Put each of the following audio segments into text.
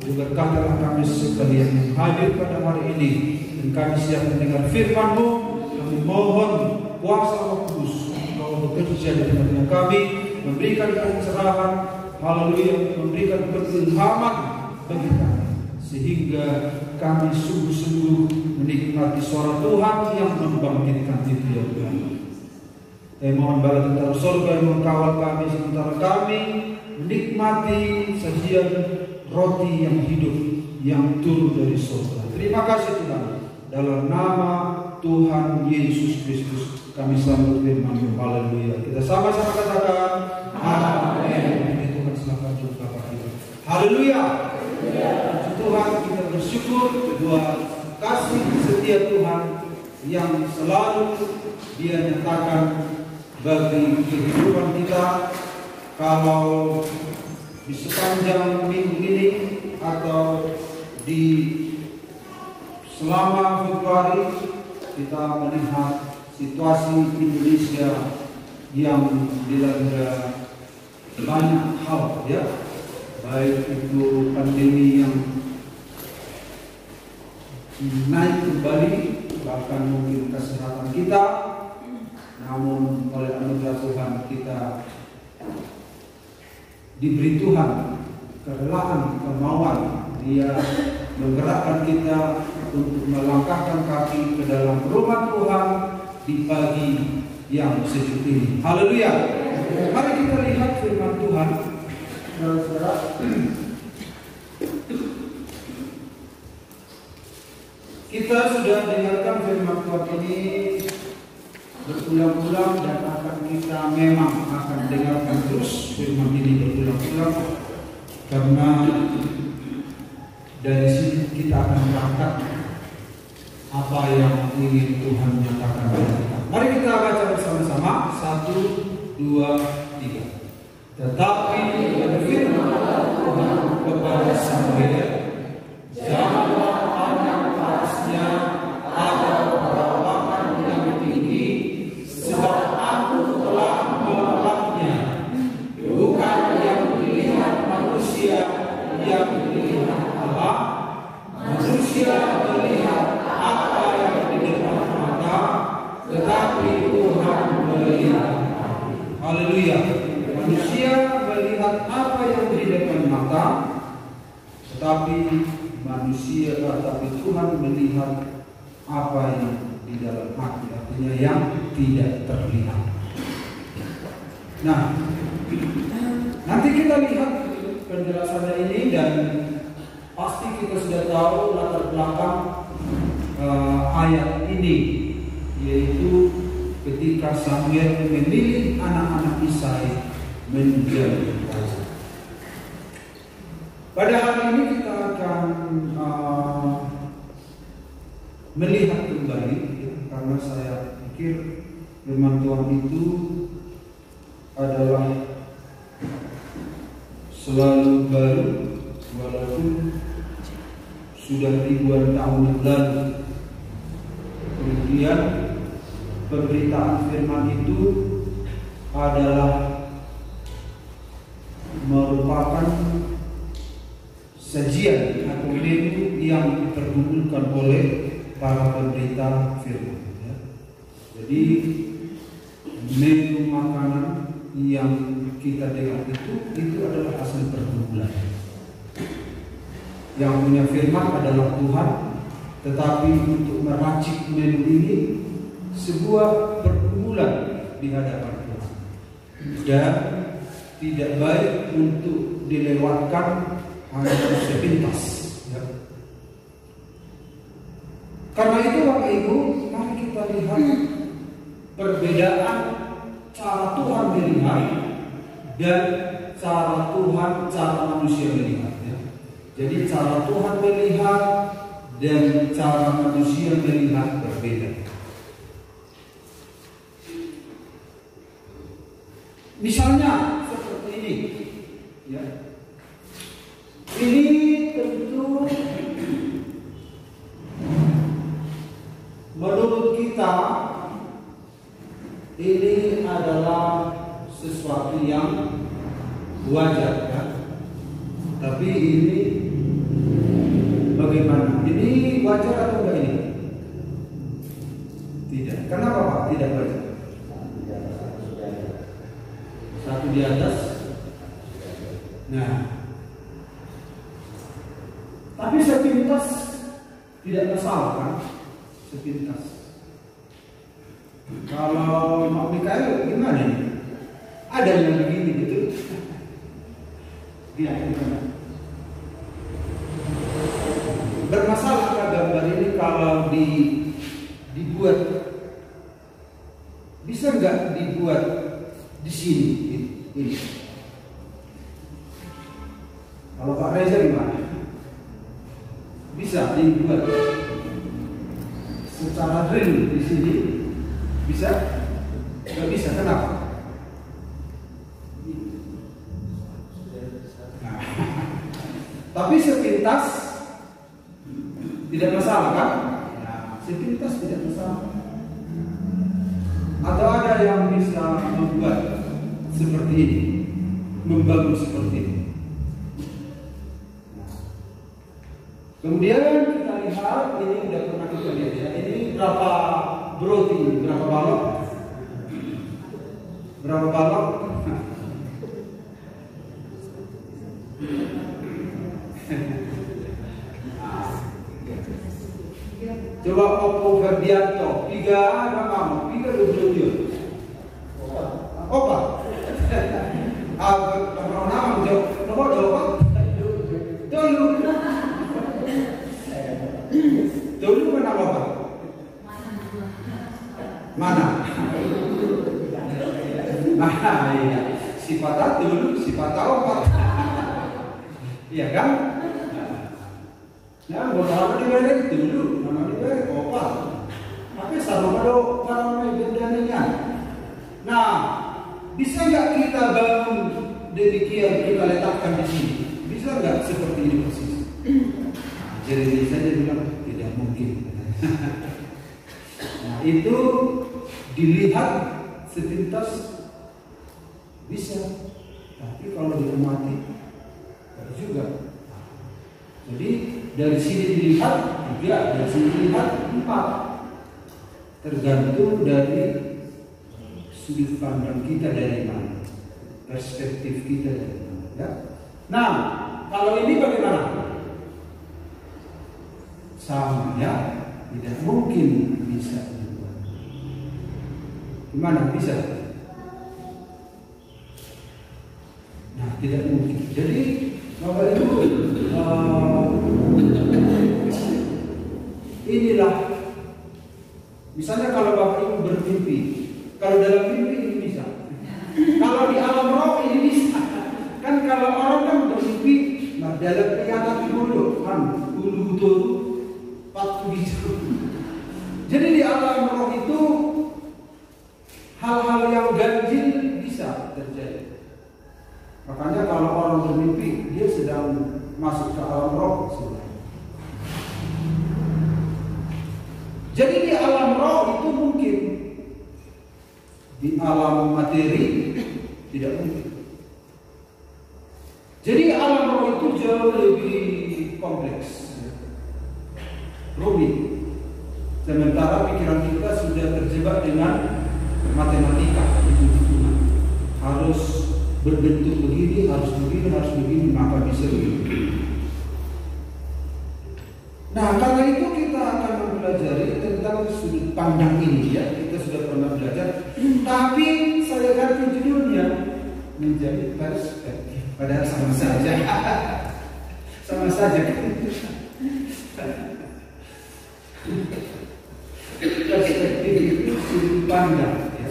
Berkatalah kami sekalian yang hadir pada hari ini, dan kami siap mendengar firman-Mu. Kami mohon kuasa Roh Kudus Engkau bekerja di tengah-tengah kami, memberikan pencerahan, haleluya, memberikan perilhaman bagi kami, sehingga kami sungguh-sungguh menikmati suara Tuhan yang membangkitkan itu ya Tuhan. Kami mohon bala tentara surga yang mengkawal kami sementara kami menikmati sajian roti yang hidup yang turun dari surga. Terima kasih Tuhan. Dalam nama Tuhan Yesus Kristus kami sambut firman-Mu. Haleluya. Kita sama-sama katakan amin. Tuhan silakan juga Bapak Ibu. Haleluya. Tuhan, kita bersyukur buat kasih setia Tuhan yang selalu Dia nyatakan bagi kehidupan kita. Kalau di sepanjang minggu ini atau di selama Februari kita melihat situasi Indonesia yang dilanda banyak hal ya, baik itu pandemi yang naik kembali, bahkan mungkin kesehatan kita, namun oleh anugerah Tuhan kita diberi Tuhan kerelaan, kemauan. Dia menggerakkan kita untuk melangkahkan kaki ke dalam rumah Tuhan di pagi yang sejuk ini. Haleluya. Mari kita lihat firman Tuhan. Saudara-saudara, kita sudah dengarkan firman Tuhan ini berulang-ulang dan akan kita memang akan dengarkan terus firman ini berulang-ulang, karena dari sini kita akan mengangkat apa yang ingin Tuhan nyatakan kepada kita. Mari kita baca bersama-sama. 1, 2, 3. Tetapi ada firman Tuhan kepada Samuel, janganlah pandang parasnya atau perawakan yang tinggi, sebab aku telah menolaknya. Bukan yang dilihat manusia yang dilihat Allah. Manusia melihat apa yang di depan mata, tetapi Tuhan melihat. Haleluya. Manusia melihat apa yang di depan mata, tetapi Tuhan melihat apa yang di dalam hati, artinya yang tidak terlihat. Nah, nanti kita lihat penjelasannya ini, dan pasti kita sudah tahu latar belakang ayat ini, yaitu ketika Samuel memilih anak-anak Isai menjadi raja. Pada hari ini kita akan melihat kembali ya, karena saya pikir firman Tuhan itu adalah selalu baru, walaupun sudah ribuan tahun yang lalu. Kemudian pemberitaan firman itu adalah merupakan sajian atau menu yang dipergunakan oleh para pemberita firman ya. Jadi menu makanan yang kita dengar itu adalah hasil pergumulan. Yang punya firman adalah Tuhan, tetapi untuk meracik menu ini sebuah pergumulan di hadapan Tuhan, dan tidak baik untuk dilewatkan hanya sepintas ya. Karena itu Bapak Ibu, mari kita lihat perbedaan cara Tuhan melihat dan cara manusia melihat ya. Jadi cara Tuhan melihat dan cara manusia melihat berbeda. Misalnya seperti ini ya. Ini tentu menurut kita ini adalah sesuatu yang wajar ya. Tapi ini wajar atau enggak ini? Tidak. Kenapa Pak? Tidak wajar. Satu di atas. Nah, tapi sepintas tidak masalah kan? Sepintas. Kalau Mak Mikael gimana nih? Ada yang begini gitu? Gimana? Bermasalah gambar ini kalau dibuat, bisa nggak dibuat di sini? Ini. Kalau Pak Reza gimana? Bisa dibuat secara real di sini? Bisa? Nggak bisa, kenapa? Nah, tapi sepintas tidak masalah kan? Nah, sepintas tidak masalah. Atau ada yang bisa membuat seperti ini, membangun seperti ini. Kemudian kita lihat ini udah pernah kita lihat ya. Ini berapa broti, berapa balok? Berapa balok? Coba Oppo Ferdianto, 3 apa kamu? 3 Opa. Apa nama jawab? Nomor jawab? Dulu mana Bapak? Mana? Nah, iya. Sifat dulu, sifat opat. Iya kan? Ya, nama dibalik dulu, nama dibalik opat. Tapi sama kalau bedanya. Nah, bisa nggak kita bangun demikian kita letakkan di sini? Bisa nggak seperti ini persis? Jadi saja bilang tidak mungkin. Nah, itu dilihat sepintas bisa, tapi kalau diamati juga. Jadi dari sini dilihat 3, dari sini dilihat 4. Tergantung dari sudut pandang kita dari mana, perspektif kita dari mana. Ya? Nah, kalau ini bagaimana? Sama ya, tidak mungkin bisa dibuat. Gimana bisa? Nah, tidak mungkin. Jadi Bapak Ibu, inilah misalnya kalau Bapak Ibu bermimpi, kalau dalam mimpi ini bisa, kalau di alam roh ini bisa. Kan kalau orang kan bermimpi, nah dalam kelihatan dulu kan dulu betul. Jadi di alam roh itu hal-hal yang ganjil bisa terjadi. Makanya kalau orang bermimpi dia sedang masuk ke alam roh. Jadi di alam roh itu mungkin, di alam materi tidak mungkin. Jadi alam roh itu jauh lebih kompleks, rumit. Sementara pikiran kita sudah terjebak dengan matematika, hitung-hitungan. Harus berbentuk begini, harus begini, maka bisa begini. Nah, karena itu kita akan mempelajari tentang sudut pandang ini ya. Kita sudah pernah belajar, tapi saya ganti judulnya menjadi perspektif. Padahal sama saja, sama saja. Perspektif itu sudut pandang ya.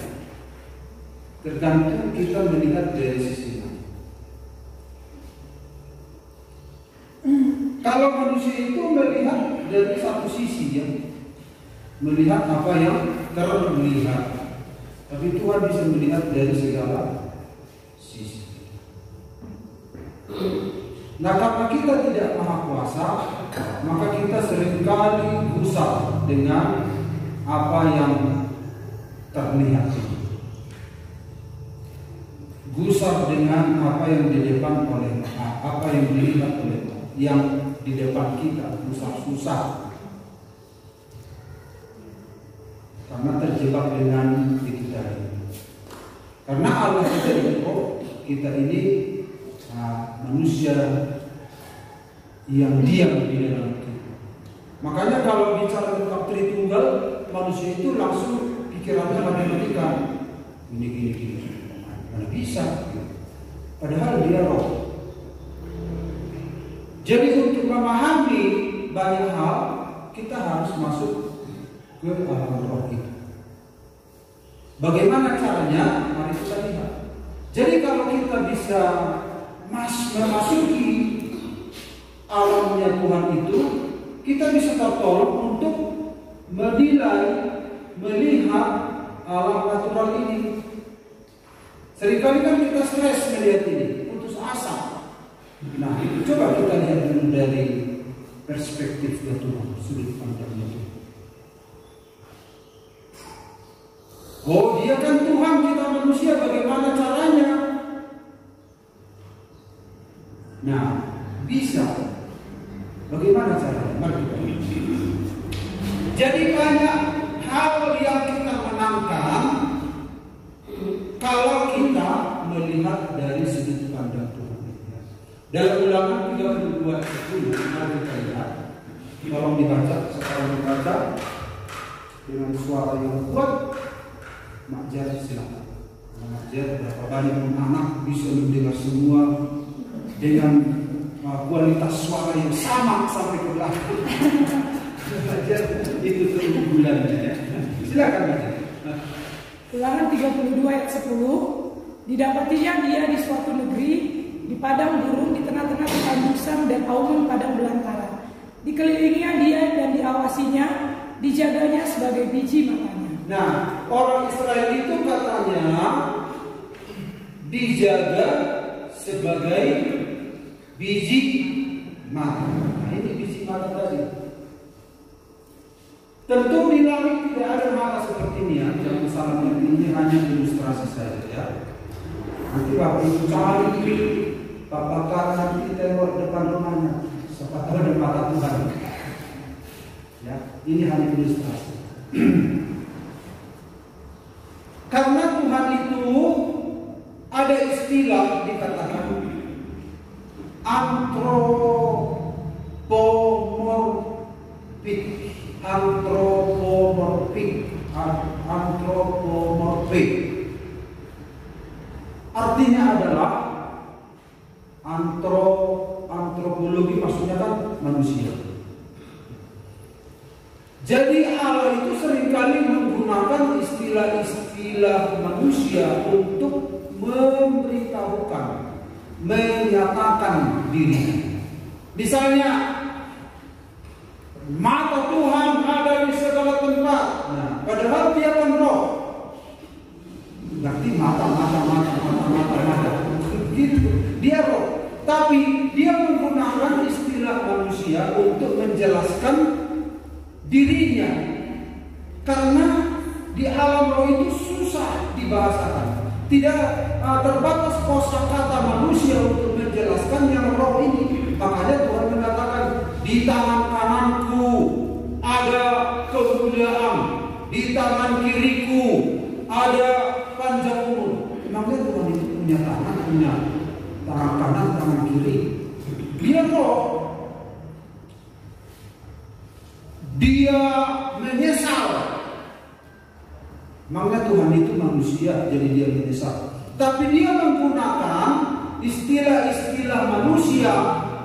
Tergantung kita melihat dari sisi mana. Kalau manusia itu melihat dari satu sisi ya, melihat apa yang terlihat. Tapi Tuhan bisa melihat dari segala sisi. Nah, karena kita tidak maha kuasa, maka kita seringkali gusar dengan apa yang terlihat. Gusar dengan apa yang di depan apa yang dilihat oleh yang di depan kita, susah. karena terjebak dengan itu tadi. Karena Allah kita ini manusia yang diam di dalam itu. Makanya kalau bicara tentang Tritunggal, manusia itu langsung pikirannya matematika. Gini. Mana bisa? Padahal dia roh. Jadi untuk memahami banyak hal, kita harus masuk ke alam roh itu. Bagaimana caranya? Mari kita lihat. Jadi kalau kita bisa memasuki alamnya Tuhan itu, kita bisa tertolong untuk menilai, melihat alam natural ini. Seringkali kan kita stres melihat ini, putus asa. Nah, coba kita lihat dulu dari perspektif Tuhan, sudut pandangnya Tuhan. Oh, dia kan Tuhan, kita manusia, bagaimana caranya? Nah, bisa. Bagaimana caranya? Mari kita lihat. Jadi banyak hal yang kita menangkan kalau kita melihat dari sudut pandang Tuhan. Dalam Ulangan 32:10, mari kita lihat. Tolong dibaca, sekarang dibaca dengan suara yang kuat. Makjar silakan. Makjar berapa banyak anak bisa mendengar semua dengan kualitas suara yang sama sampai ke belakang. Makjar itu keunggulannya ya. Silakan baca. Ulangan 32 ayat 10. Didapatinya dia di suatu negeri, di padang gurun, di tengah-tengah kehancuran dan auman padang belantara. Dikelilinginya dia dan diawasinya, dijaganya sebagai biji matanya. Nah, orang Israel itu katanya dijaga sebagai biji mata. Nah, ini biji mata tadi. Tentu di langit tidak ada mata seperti ini ya. Jangan salah mengerti, ini hanya ilustrasi saja ya. Nanti Bapak Ibu cari, Bapak kanan nanti tengok depan rumahnya. Siapa tahu ada mata Tuhan. Ya, ini hanya ilustrasi. Karena Tuhan itu ada istilah dikatakan antropomorfik. Artinya adalah antropologi, maksudnya kan manusia. Jadi Allah itu seringkali menggunakan istilah-istilah manusia untuk memberitahukan, menyatakan diri. Misalnya, mata Tuhan ada di segala tempat. Nah, padahal dia kan roh. Berarti mata. Gitu. Dia roh. Tapi dia menggunakan istilah manusia untuk menjelaskan dirinya, karena di alam roh itu susah dibahasakan. Tidak terbatas kosakata manusia untuk menjelaskan yang roh ini. Makanya Tuhan mengatakan, di tangan kananku ada kemuliaan, di tangan kiriku ada panjang umur. Memangnya Tuhan itu punya tangan, punya tangan kanan, tangan kiri? Dia roh. Dia menyesal. Makanya Tuhan itu manusia, jadi dia menyesal. Tapi dia menggunakan istilah-istilah manusia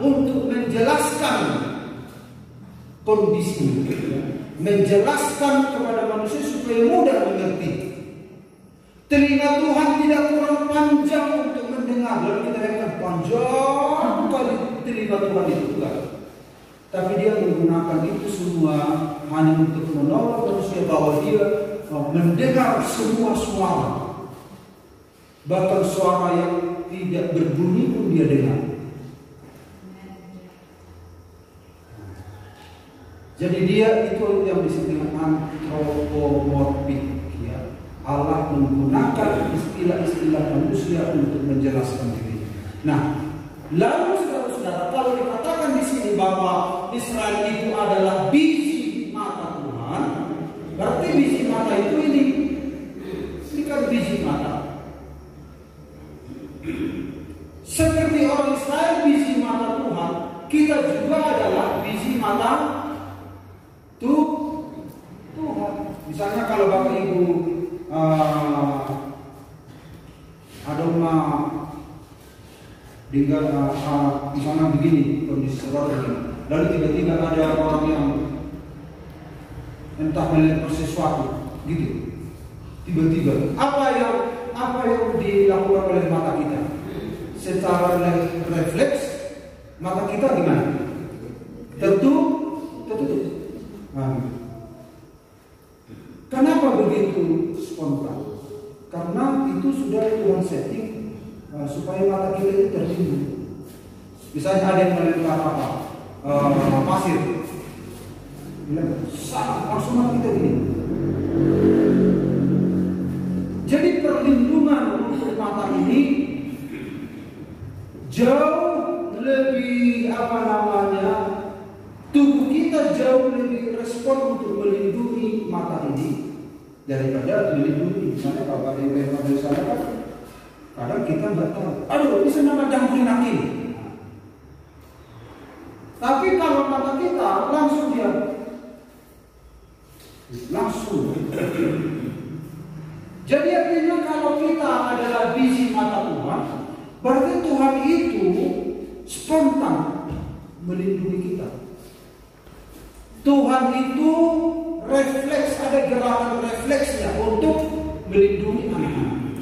untuk menjelaskan kondisi, menjelaskan kepada manusia supaya mudah mengerti. Telinga Tuhan tidak kurang panjang untuk mendengar. Lalu kita katakan panjang kali telinga Tuhan itu bukan. Tapi dia menggunakan itu semua hanya untuk menolong manusia bahwa dia mendengar semua suara. Bahkan suara yang tidak berbunyi pun dia dengar. Jadi dia itu yang disebut dengan antropomorfik ya. Allah menggunakan istilah-istilah manusia untuk menjelaskan diri. Nah, lalu saudara-saudara, kalau dikatakan di sini bahwa Israel itu adalah biji mata Tuhan, berarti biji mata mata itu ini kan biji mata. Seperti orang Israel biji mata Tuhan, kita juga adalah biji mata Tuhan. Misalnya kalau Bapak Ibu ada rumah tinggal misalnya begini kondisi saudara ini, lalu tiba-tiba ada orang yang entah melihat sesuatu gitu, tiba-tiba apa yang dilakukan oleh mata kita secara refleks, mata kita gimana? Tertutup. Kenapa begitu spontan? Karena itu sudah Tuhan setting supaya mata kita itu tertimbun. Misalnya ada yang melempar pasir, langsung mata kita gini. Jadi perlindungan untuk mata ini jauh lebih tubuh kita jauh lebih respon untuk melindungi mata ini daripada melindungi. Misalnya kalau ada yang lempar dari sana kan, kadang kita nggak tahu, aduh bisa nama jangkrik kaki. Tapi kalau mata kita langsung dia langsung. Jadi artinya kalau kita adalah biji mata Tuhan, berarti Tuhan itu spontan melindungi kita. Tuhan itu refleks, ada gerakan refleksnya untuk melindungi anak-anak.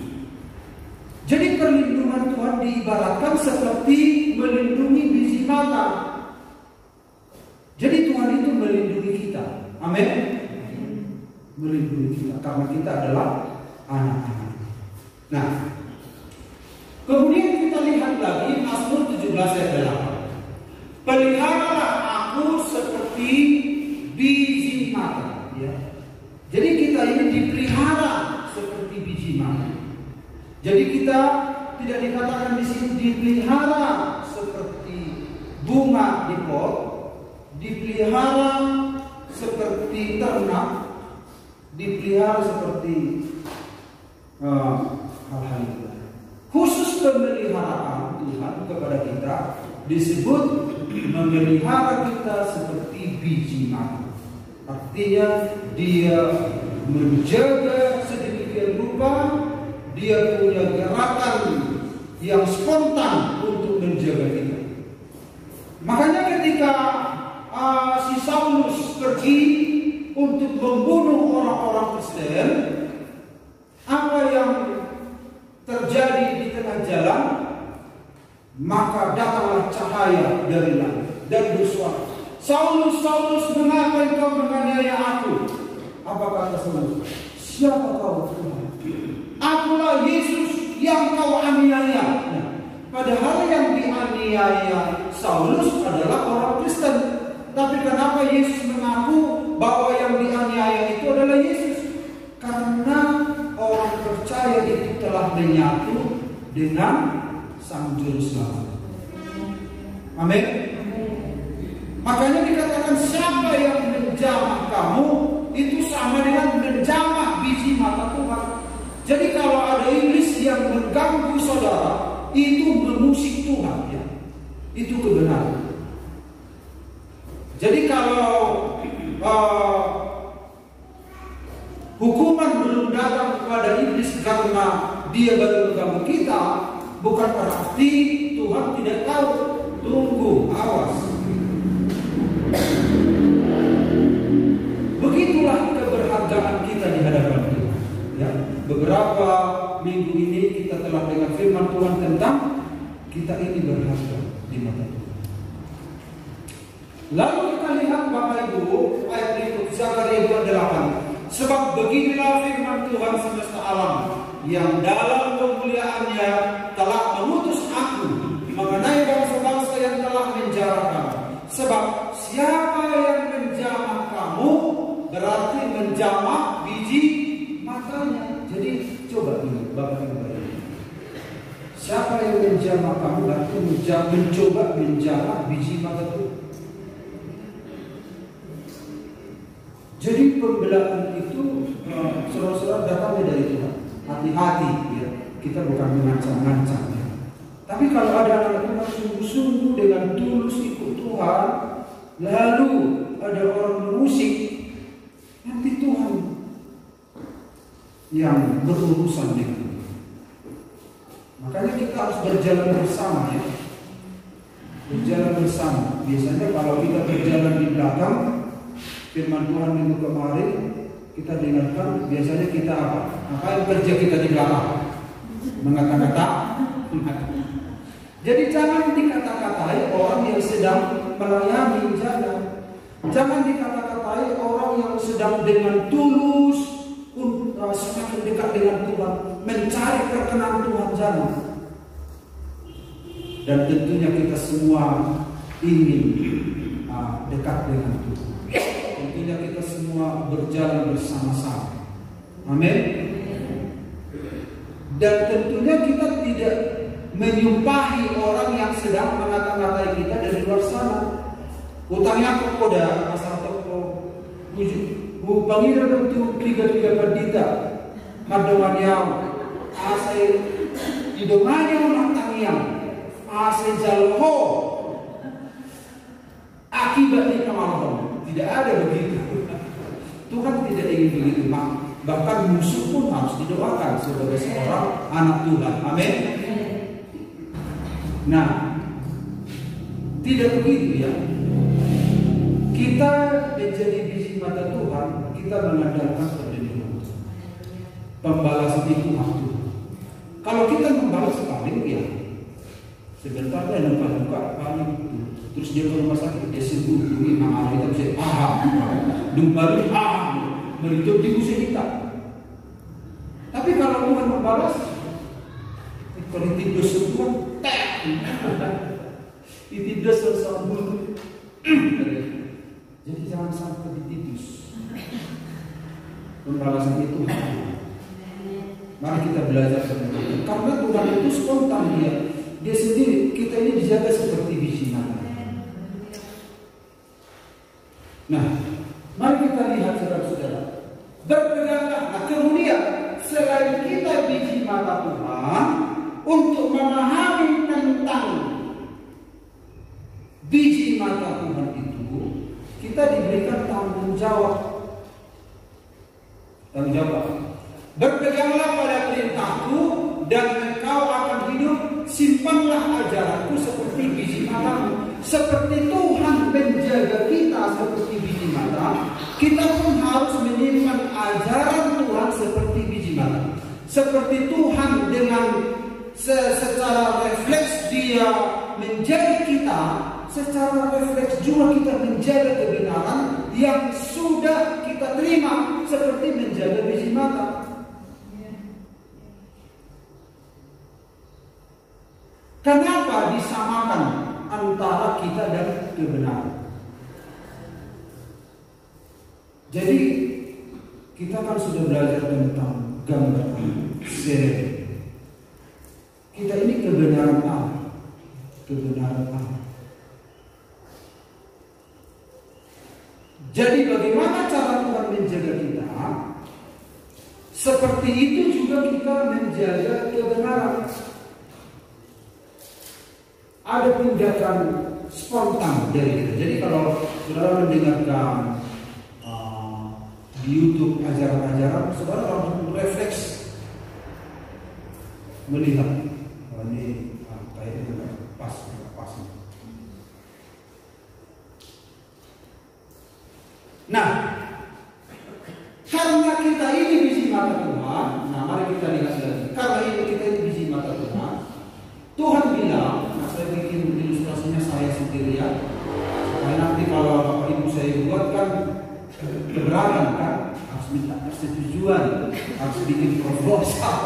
Jadi perlindungan Tuhan diibaratkan seperti melindungi biji mata. Jadi Tuhan itu melindungi kita. Amin. Melindungi kita karena kita adalah anak-anak. Nah, kemudian kita lihat lagi Mazmur 17 ayat 8. Peliharalah aku seperti biji mata. Ya. Jadi kita ini dipelihara seperti biji mata. Jadi kita tidak dikatakan di sini dipelihara seperti bunga di pot, dipelihara seperti ternak, dipelihara seperti hal-hal itu. Khusus pemeliharaan Tuhan kepada kita disebut memelihara kita seperti biji mata. Artinya dia menjaga sedemikian rupa, dia punya gerakan yang spontan untuk menjaga kita. Makanya ketika si Saulus pergi untuk membunuh orang-orang Kristen, apa yang terjadi di tengah jalan? Maka datanglah cahaya dari langit dan bersuara, Saulus, Saulus, mengapa engkau menganiaya aku? Apa kata Saulus? Siapa kau Tuhan? Akulah Yesus yang kau aniaya. Nah, padahal yang dianiaya Saulus adalah orang Kristen. Tapi kenapa Yesus mengaku bahwa yang dianiaya itu adalah Yesus? Karena orang percaya itu telah menyatu dengan Sang Juru Selamat. Amin. Makanya dikatakan siapa yang menjamah kamu itu sama dengan menjamah biji mata Tuhan. Jadi kalau ada iblis yang mengganggu saudara, itu mengusik Tuhan, ya. Itu kebenaran. Jadi kalau hukuman belum datang kepada iblis karena dia baru mengganggu kita, bukan berarti Tuhan tidak tahu. Tunggu, awas. Begitulah keberhargaan kita di hadapan Tuhan. Ya, beberapa minggu ini kita telah dengar firman Tuhan tentang kita ini berharga di mata Tuhan. Lalu kita lihat Bapak Ibu ayat berikut Zakaria 2:8. Sebab beginilah firman Tuhan semesta alam yang dalam kemuliaannya telah mengutus aku mengenai bangsa-bangsa yang telah menjara kamu. Sebab siapa yang menjamah kamu berarti menjamah biji matanya. Jadi coba ingat Bapak Ibu. Siapa yang menjamah kamu berarti mencoba menjamah biji mata itu. Jadi pembelaan itu dari Tuhan. Hati-hati ya, kita bukan mengancam-ancam ya. Tapi kalau ada anak Tuhan sungguh-sungguh dengan tulus ikut Tuhan, lalu ada orang bermusik, nanti Tuhan yang berurusan dengan. Makanya kita harus berjalan bersama ya. Berjalan bersama. Biasanya kalau kita berjalan di belakang, firman Tuhan minggu kemarin kita dengarkan, biasanya kita apa? Apa yang kerja kita di belakang? Mengata-kata. Jadi jangan dikata-katai orang yang sedang melayani jalan. Jangan dikata-katai orang yang sedang dengan tulus semakin dekat dengan Tuhan, mencari perkenan Tuhan jangan. Dan tentunya kita semua ingin dekat dengan Tuhan. Tentunya kita semua berjalan bersama-sama. Amin. Dan tentunya kita tidak menyumpahi orang yang sedang mengata-ngatai kita dari luar sana. Utangnya kepada pasal toko 7. Pangira bentuk 3 perdita Madawan yang asai idomanya orang tangiang asai jalho akibatnya kemalahan. Tidak ada begitu. Tuhan tidak ingin begitu. Bahkan musuh pun harus didoakan sebagai seorang anak Tuhan. Amin. Nah, tidak begitu ya. Kita menjadi biji mata Tuhan, kita mengandalkan perlindungan Tuhan. Pembalasan itu hak Tuhan. Kalau kita membalas paling ya, sebentar dia nampak buka paling itu. Terus dia ke rumah sakit, dia sembuh. Kita bisa paham. Dumpari paham. Merituk di musuh kita. Tapi kalau Tuhan membalas, kalau tidur semua, itu sesambung. Jadi jangan sampai ditidus. Pembalasan itu mari kita belajar tentang. Karena Tuhan itu spontan dia sendiri. Kita ini dijaga seperti biji mata. Nah, mari kita lihat saudara-saudara. Berpeganglah. Nah, kemudian selain kita biji mata Tuhan, untuk memahami tentang biji mata Tuhan itu, kita diberikan tanggung jawab. Tanggung jawab. Berpeganglah pada perintahku dan engkau akan hidup. Simpanlah ajaranku seperti biji matamu. Seperti Tuhan menjaga kita seperti biji mata, kita pun harus menyimpan ajaran Tuhan seperti biji mata. Seperti Tuhan dengan secara refleks dia menjadi kita, secara refleks juga kita menjaga kebenaran yang sudah kita terima seperti menjaga biji mata. Kenapa disamakan antara kita dan kebenaran? Jadi kita kan sudah belajar tentang gambar serem. Kita ini kebenaran Allah. Kebenaran Allah. Jadi bagaimana cara Tuhan menjaga kita? Seperti itu juga kita menjaga kebenaran. Ada tindakan spontan dari kita. Jadi kalau saudara mendengarkan di YouTube ajaran-ajaran, saudara langsung refleks melihat ini kayaknya pas. Nah, karena kita ini biji mata Tuhan, nah mari kita lihat lagi. Karena kita ini biji mata Tuhan, Tuhan bilang, nah saya bikin ilustrasinya saya sendiri ya, supaya nanti kalau Bapak Ibu saya buatkan keberatan kan, harus minta persetujuan, harus bikin proposal.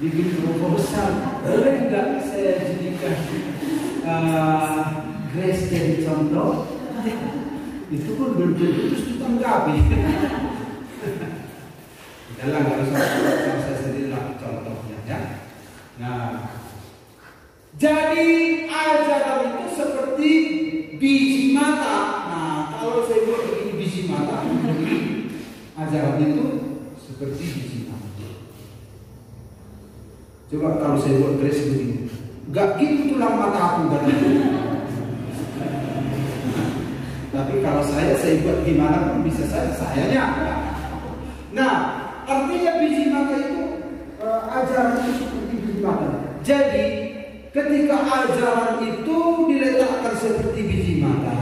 Bikin proposal, boleh nggak saya jadikan Grace jadi contoh? Itu pun belum tentu ditanggapi. Udahlah, nggak usah saya sendiri lah contohnya ya. Nah, jadi ajaran itu seperti biji mata. Nah, kalau saya buat begini biji mata, ajaran itu seperti Coba kalau saya buat keris begini, gak gitu tulang mata aku kan. Tapi kalau saya buat gimana pun bisa sayanya. Nah, artinya biji mata itu ajaran itu seperti biji mata. Jadi ketika ajaran itu diletakkan seperti biji mata,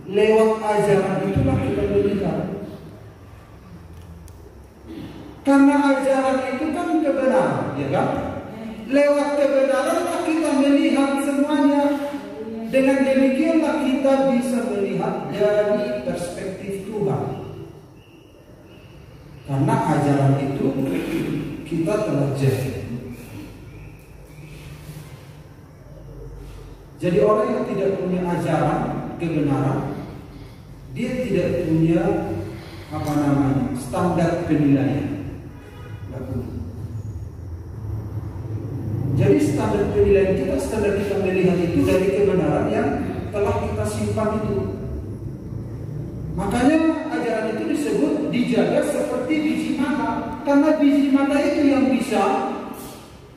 lewat ajaran itulah kita melihat. Karena ajaran itu kan kebenaran, ya kan? Lewat kebenaran kita melihat semuanya. Dengan demikianlah kita bisa melihat dari perspektif Tuhan. Karena ajaran itu kita telah jadi. Jadi orang yang tidak punya ajaran kebenaran, dia tidak punya standar penilaian. Jadi standar penilaian kita, standar kita melihat itu dari kebenaran yang telah kita simpan itu. Makanya ajaran itu disebut dijaga seperti biji mata. Karena biji mata itu yang bisa,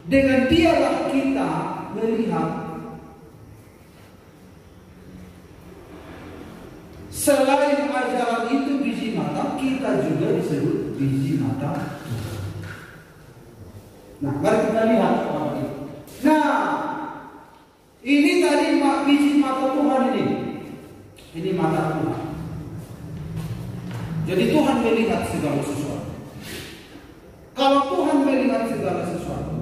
dengan dialah kita melihat. Selain ajaran itu biji mata, kita juga disebut biji mata. Nah, mari kita lihat. Nah, ini tadi biji mata Tuhan ini. Ini mata Tuhan. Jadi Tuhan melihat segala sesuatu. Kalau Tuhan melihat segala sesuatu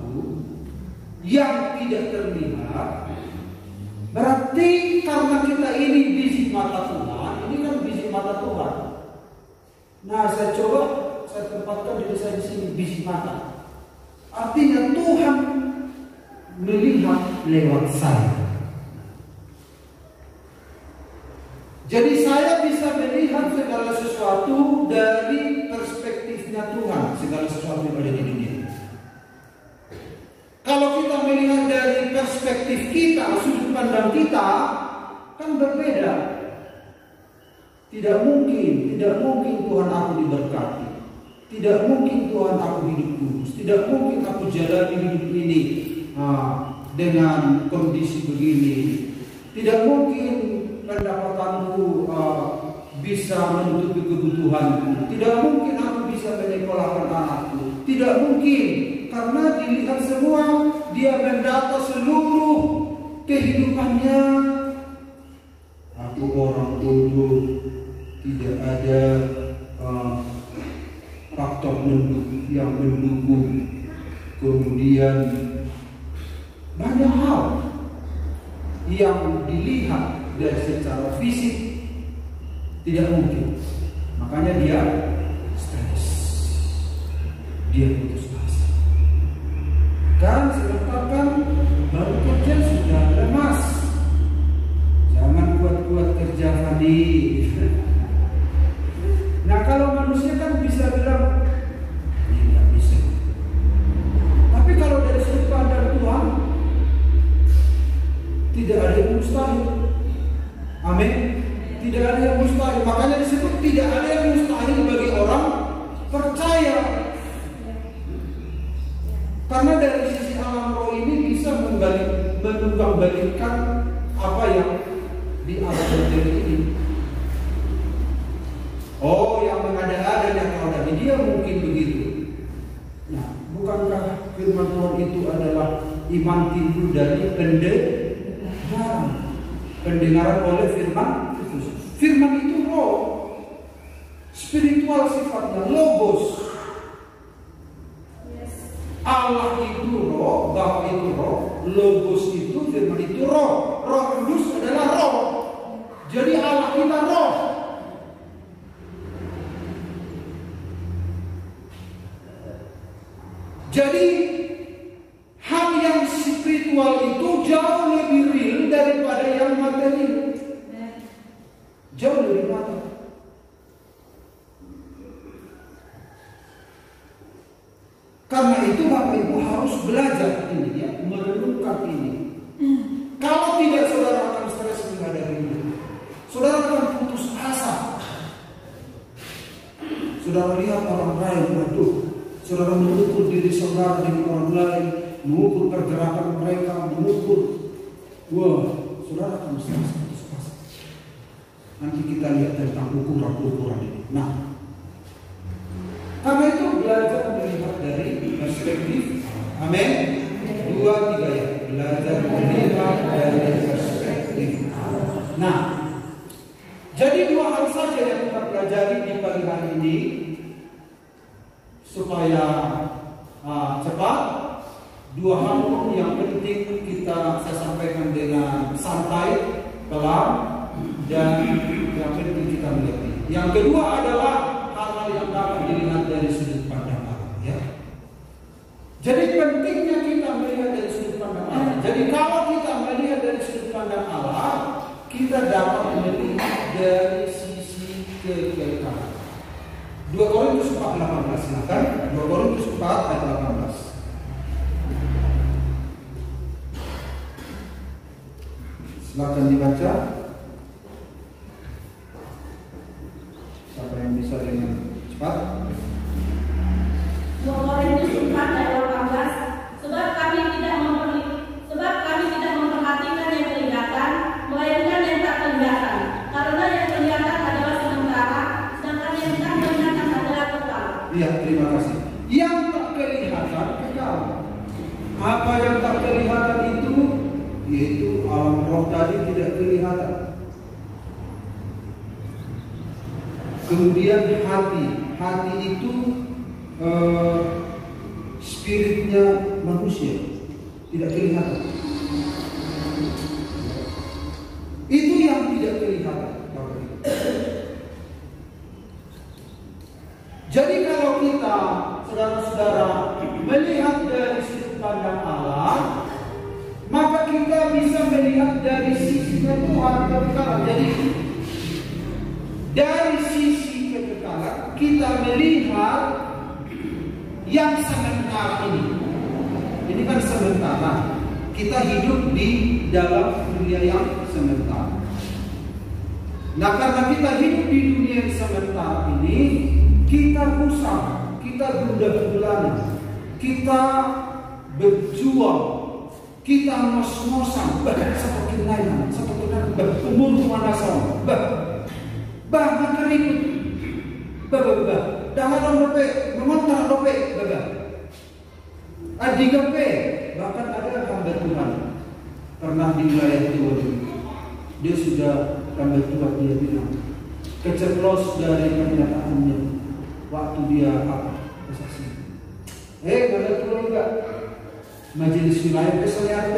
yang tidak terlihat, berarti karena kita ini biji mata Tuhan, ini kan biji mata Tuhan. Nah, saya tempatkan diri saya di sini biji mata. Artinya Tuhan melihat lewat saya. Jadi saya bisa melihat segala sesuatu dari perspektifnya Tuhan, segala sesuatu yang ada di dunia. Kalau kita melihat dari perspektif kita, sudut pandang kita, kan berbeda. Tidak mungkin Tuhan aku diberkati. Tidak mungkin Tuhan aku hidup kudus. Tidak mungkin aku jalani hidup ini dengan kondisi begini. Tidak mungkin pendapatanku bisa menutupi kebutuhanku. Tidak mungkin aku bisa menyekolahkan anakku. Tidak mungkin, karena dilihat semua, dia mendata seluruh kehidupannya. Aku orang bodoh, tidak ada faktor yang mendukung. Kemudian banyak hal yang dilihat dari secara fisik tidak mungkin. Makanya dia stres, dia putus asa. Kan sebentar kan baru kerja sudah lemas. Jangan kuat-kuat kerja tadi. Nah, kalau manusia kan bisa bilang tidak bisa. Tapi kalau dari sudut pandang Tuhan, tidak ada yang mustahil. Amin. Tidak ada yang mustahil. Makanya disebut tidak ada yang mustahil bagi orang percaya. Karena dari sisi alam roh ini bisa menunggang-balikkan apa yang di alam materi ini. Oh, yang mengada-ada yang kalau dari dia mungkin begitu. Nah, bukankah firman Tuhan itu adalah iman timbul dari pendengaran oleh firman? Firman itu roh, spiritual sifatnya, logos. Allah itu roh, Bapa itu roh, logos itu, firman itu roh. Roh kudus adalah roh. Jadi Allah kita roh. Jadi hal yang spiritual itu jauh lebih real daripada yang materi. Jauh lebih matang. Karena itu Bapak Ibu harus belajar ini ya, merenungkan ini. Kalau tidak, saudara akan stres menghadapi ini. Saudara akan putus asa. Saudara lihat orang lain, waduh, saudara mengukur diri saudara dengan orang lain, mengukur pergerakan mereka, mengukur. Wah, saudara akan pas. Nanti kita lihat tentang ukuran-ukuran ini. Nah, karena itu belajar melihat dari perspektif. Amin. 2, 3 ya. Belajar melihat dari perspektif. Nah, jadi 2 hal saja yang kita pelajari di pagi hari ini supaya cepat. 2 hal yang penting saya sampaikan dengan santai, pelan, dan yang penting kita mengerti. Yang kedua adalah hal-hal yang dapat dilihat dari sudut pandang Allah. Ya. Jadi pentingnya kita melihat dari sudut pandang Allah. Jadi kalau kita melihat dari sudut pandang Allah, kita dapat melihat dari sisi kekekalan. 2 Korintus 4:18, silakan. 2 Korintus 4 ayat 18. Silakan dibaca. Siapa yang bisa dengan cepat? 2 Korintus 4 ayat 18. Sebab kami tidak memperhatikan yang kelihatan, melainkan yang tak kelihatan. Karena yang kelihatan adalah sementara, sedangkan yang tak kelihatan adalah kekal. Iya, terima kasih. Yang tak kelihatan kekal. Apa yang tak kelihatan itu? Yaitu alam roh tadi tidak kelihatan. Kemudian hati itu spiritnya manusia tidak kelihatan. Itu yang tidak kelihatan. Jadi kalau kita, saudara-saudara, melihat dari sudut pandang Allah, maka kita bisa melihat dari sisi Tuhan kekekalan. Jadi dari sisi kekekalan kita melihat yang sementara ini. Ini kan sementara. Kita hidup di dalam dunia yang sementara. Nah, karena kita hidup di dunia yang sementara ini, kita berusaha, kita gundah-gulana, kita berjuang, kita ngos-ngosan, seperti lain, umur mana sama, maka ribut, dalam dope, mengontrak dope, adigape, bahkan ada hamba Tuhan pernah di wilayah Jawa, dia sudah hamba Tuhan, dia bilang keceplos dari pernyataannya waktu dia kesaksi. Hamba Tuhan enggak majelis wilayah PSLRP.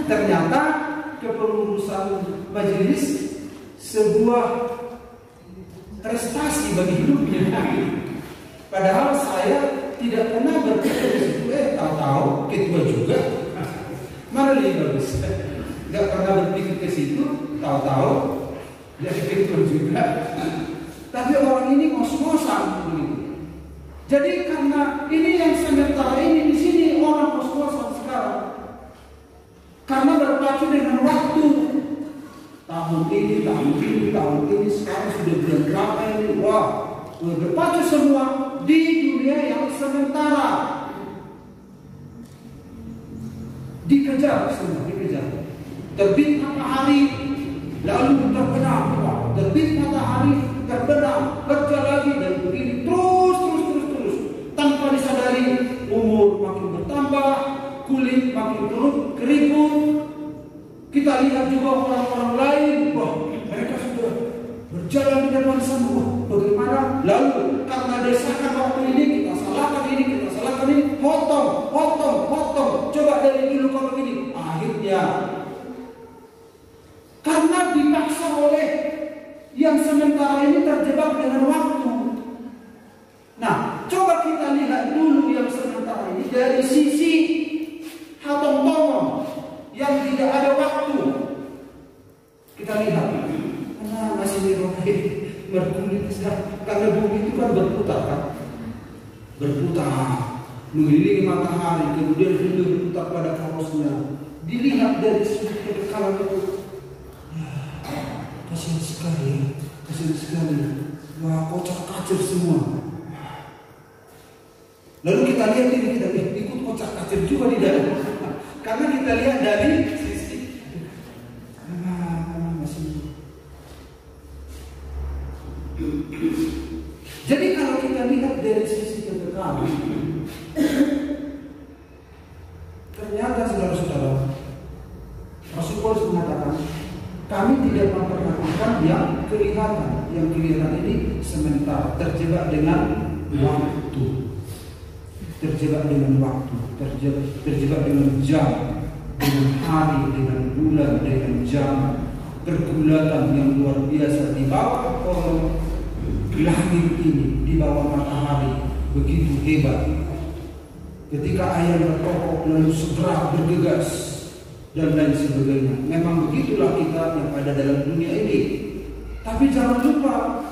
Ternyata kepengurusan majelis sebuah prestasi bagi hidupnya. Padahal saya tidak pernah berpikir di situ. Tahu-tahu ketua juga. Mana lebih bagus? Tidak pernah berpikir ke situ. Tahu-tahu jadi ketua juga. Tapi orang ini ngos-ngosan begitu. Jadi karena ini yang sementara ini di sini orang ngos-ngosan sekarang. Karena berpacu dengan waktu. Tahun ini sekarang sudah bulan berapa ini? Wah, berpacu semua di dunia yang sementara. Dikejar semua, dikejar. Terbit matahari, lalu terbenam. Terbit matahari, terbenam, kerja lagi dan begini terus. Tanpa disadari, umur makin bertambah, kulit makin keriput. Kita lihat juga orang-orang lain, wah, mereka sudah berjalan di depan sana. Bagaimana? Lalu karena desakan waktu ini, kita salahkan ini, potong. Coba dari dulu kalau ini. Akhirnya, karena dipaksa oleh yang sementara ini terjebak dengan waktu. Nah, coba kita lihat dulu yang sementara ini dari sisi hatong-tongong yang tidak ada waktu. Kita lihat, masih dirokai berkulit karena bumi itu kan berputar, mengelilingi matahari, kemudian bumi berputar pada porosnya. Dilihat dari sudut kekekalan itu, kasihan sekali, wah, kocak kacir semua. Lalu kita lihat ikut kocak-kacir juga di dalam. Karena kita lihat dari sisi jadi kalau kita lihat dari sisi kekekalan, ternyata saudara-saudara, Rasul Paulus mengatakan, kami tidak memperhatikan yang kelihatan. Yang kelihatan ini sementara, terjebak dengan waktu, terjebak dengan waktu, terjebak dengan jam, dengan hari, dengan bulan, dengan jam, pergulatan yang luar biasa di bawah langit ini, di bawah matahari, begitu hebat. Ketika ayam berkokok lalu segera bergegas dan lain sebagainya. Memang begitulah kita yang ada dalam dunia ini. Tapi jangan lupa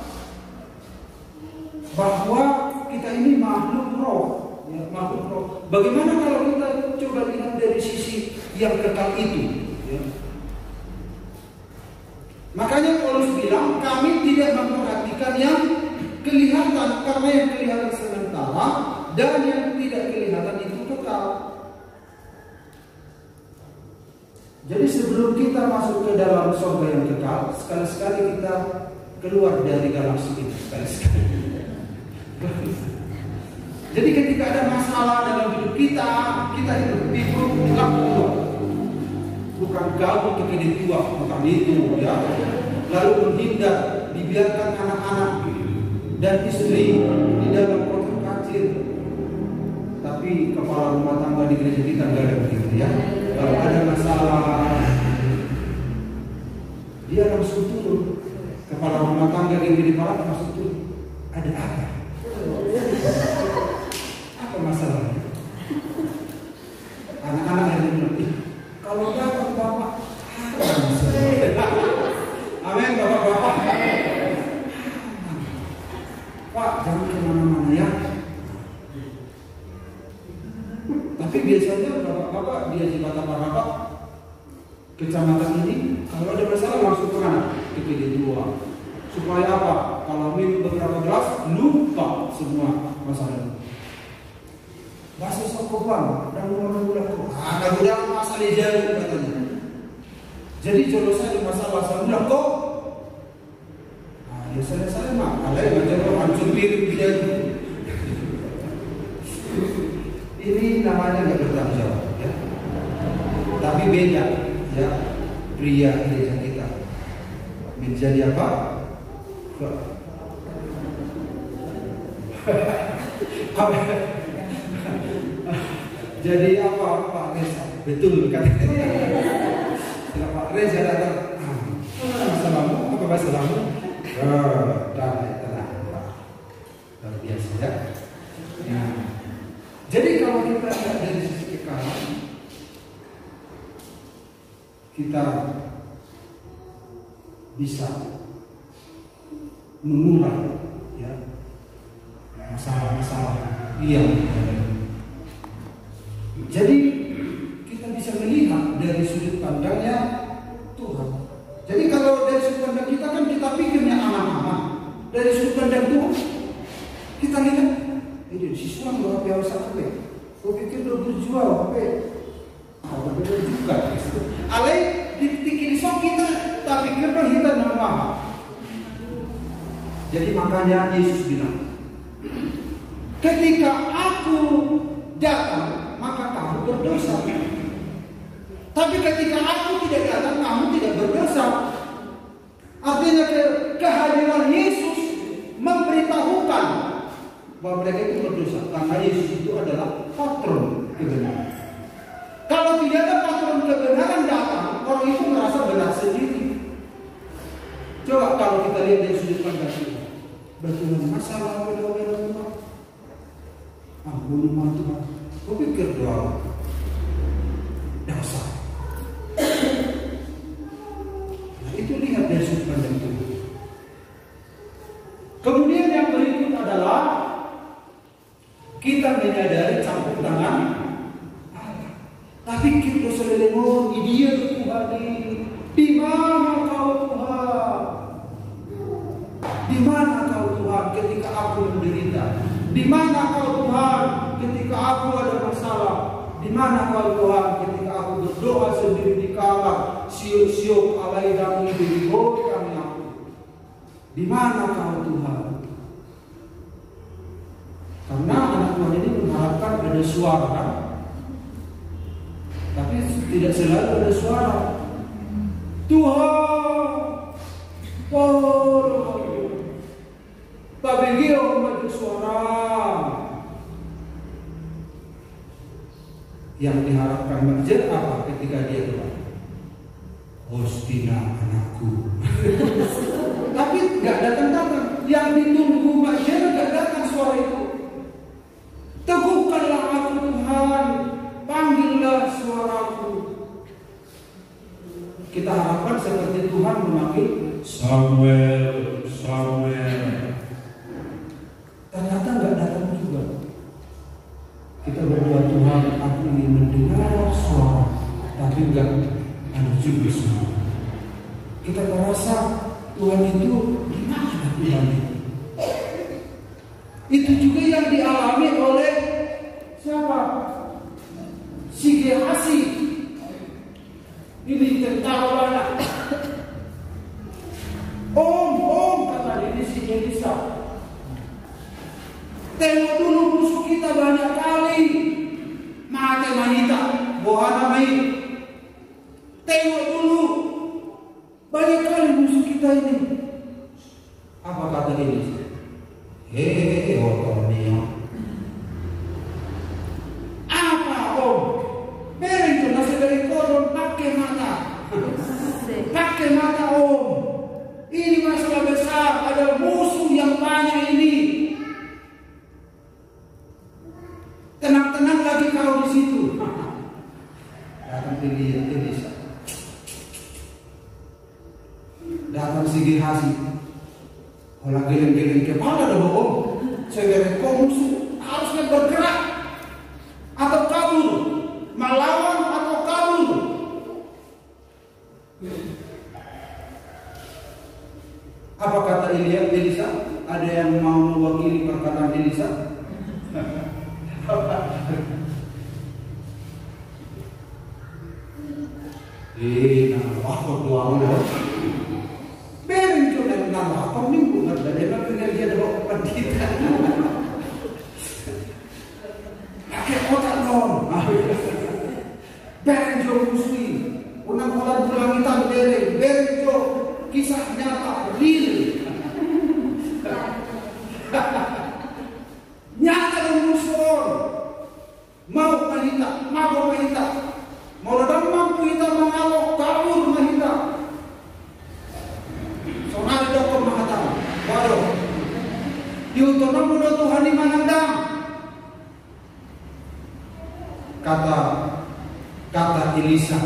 bahwa kita ini makhluk roh, ya, makhluk roh. Bagaimana kalau kita coba lihat dari sisi yang kekal itu? Ya. Makanya Paulus bilang, kami tidak memperhatikan yang kelihatan, karena yang kelihatan sementara dan yang tidak kelihatan itu kekal. Jadi sebelum kita masuk ke dalam surga yang kekal, sekali-sekali kita keluar dari galaksi itu, sekali-sekali. Jadi ketika ada masalah dalam hidup kita, kita itu pulang keluar. Bukan gabung ke tua, bukan itu, ya. Lalu menghindar, dibiarkan anak-anak dan istri di dalam kotak kacir. Tapi kepala rumah tangga di gereja kita nggak ada begitu, ya. Kalau ada masalah, dia langsung turun. Kepala rumah tangga di gereja malam langsung turun. Ada apa? Apa masalahnya? Anak-anak yang bilang, kalau bapak, apa masalahnya? Amin, bapak-bapak. Pak, jangan kemana-mana ya. Tapi biasanya bapak-bapak dia di bapak kecamatan ini, kalau ada masalah langsung ke mana? Ke kedua. Supaya apa? Kalau minum beberapa gelas, lupa semua masalah. Bahasa sokoban dan mula-mula kok. Ada gudang masalah jauh katanya. Jadi kalau saya ada masalah mula kok. Ya selesai mah. Ada yang macam hancur piring dia. Ini namanya nggak bertanggung jawab, ya. Tapi beda, ya. Pria gereja kita menjadi apa? Jadi apa Pak Reza? Betul katanya. Setelah Pak Reza datang, masalahmu apa masalahmu? Tenang, luar biasa ya. Nah, jadi kalau kita lihat dari sisi kekalan, kita bisa mengurai ya masalah-masalah yang jadi kita bisa melihat dari sudut pandangnya Tuhan. Jadi kalau dari sudut pandang kita kan kita pikirnya aman-aman. Dari sudut pandang Tuhan kita lihat ini siswa nggak biasa apa? Kau pikir udah berjual apa? Apa berbeda juga? Alai dipikir sok kita tapi kita nama. Jadi makanya Yesus bilang, ketika aku datang maka kamu berdosa. Tapi ketika aku tidak datang, kamu tidak berdosa. Artinya kehadiran Yesus memberitahukan bahwa mereka itu berdosa. Karena Yesus itu adalah patron kebenaran. Kalau tidak ada patron kebenaran datang, orang itu merasa benar sendiri. Coba kalau kita lihat dari sudut pandang kita, berjalan masalah beda-beda. Ampun Tuhan, kau pikir doa dasar. Nah, itu lihat dari sudut pandang itu. Kemudian yang berikut adalah kita menyadari campur tangan Allah. Tapi kita selalu dia Tuhan di mana kau Tuhan? Di mana kau Tuhan ketika aku menderita? Di mana kau Tuhan ketika aku ada masalah? Di mana kau Tuhan? Karena anak Tuhan ini mengharapkan ada suara, tapi tidak selalu ada suara. Tuhan, pabigyo maju suara. Yang diharapkan Makjer apa ketika dia doa? Hostina anakku. Tapi nggak datang-datang. Yang ditunggu Makjer nggak datang suara itu. Teguhkanlah aku Tuhan, panggillah suaraku. Kita harapkan seperti Tuhan memanggil Samuel, Samuel. Ternyata nggak datang juga. Kita berdoa, Tuhan, aku ingin mendengar suara, tapi nggak ada juga suara. Kita merasa Tuhan itu gimana Tuhan itu? Itu juga yang dialami oleh siapa? Si Gehazi. Ini tentara banyak. Om, kata ini si Elisa. Tengok dulu musuh kita banyak kali. Mate mahita, bohana mai. Tengok dulu, banyak kali musuh kita ini. Apa kata Elisa? Hehehe, otornya. Apa om? Beri itu nasi dari koron pakai mata. Pakai mata om. Ini masalah besar. Ada musuh yang banyak ini. Tenang-tenang lagi kau di situ. Datang dilihat Elisa. Datang si Gehazi. Kalau geleng-geleng kepala dah bohong. Saya kau musuh harusnya bergerak atau kabur, melawan atau kabur. Apa kata Elisa? Ada yang mau mewakili perkataan Elisa? Apa doa Allah? Berin tu nak nama apa minggu ada dalam energi ada bawa kita. Pakai otak non. Berin tu muslim. Unang orang pulang hitam berin tu kisah nyata real. Nyata dan musuh. Mau mahita. Mau datang mampu kita mengalok kabur mahita. Sonari dokter mahata. Baru. Diuntungkan mudah Tuhan di manandang. Kata Elisa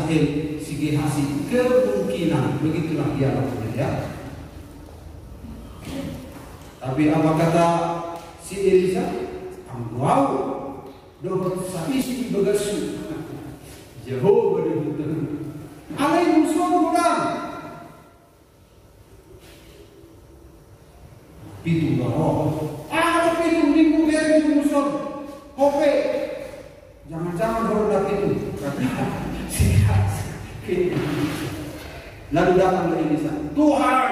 si Gehazi, kemungkinan begitulah dia lakukan ya. Tapi apa kata si Elisa? Wow, doa sapisi begasu. Jehovah betul. Alai musuh mudah. Pitu baroh. Ada pitu minggu beri musuh. Hope. Jangan-jangan baru dah pitu. Lalu datang ke Elisa. Tuhan,